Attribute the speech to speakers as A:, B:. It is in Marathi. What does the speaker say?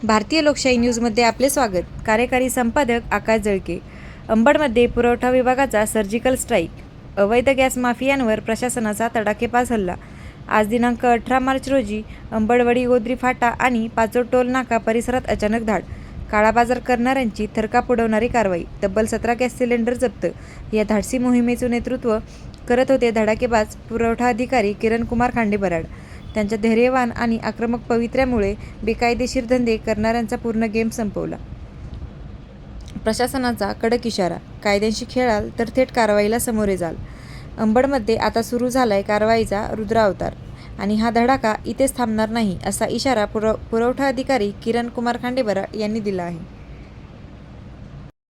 A: भारतीय लोकशाही न्यूजमध्ये आपले स्वागत. कार्यकारी संपादक आकाश जळके. अंबडमध्ये पुरवठा विभागाचा सर्जिकल स्ट्राईक. अवैध गॅस माफियांवर प्रशासनाचा तडाखेबाज हल्ला. आज दिनांक 18 मार्च रोजी अंबडवाडी गोद्री फाटा आणि पाचोड टोल नाका परिसरात अचानक धाड. काळाबाजार करणाऱ्यांची थरकाप उडवणारी कारवाई. तब्बल 17 गॅस सिलेंडर जप्त. या धाडसी मोहिमेचं नेतृत्व करत होते धडाकेबाज पुरवठा अधिकारी किरण कुमार खांडे बराड. त्यांच्या धैर्यवान आणि आक्रमक पवित्र्यामुळे बेकायदेशीर धंदे करणाऱ्यांचा पूर्ण गेम संपवला. प्रशासनाचा कडक इशारा. कायद्यांशी खेळाल तर थेट कारवाईला सामोरे जाल. अंबडमध्ये आता सुरू झालाय कारवाईचा रुद्रावतार आणि हा धडाका इथेच थांबणार नाही, असा इशारा पुरवठा अधिकारी किरण कुमार खांडे बराड यांनी दिला आहे.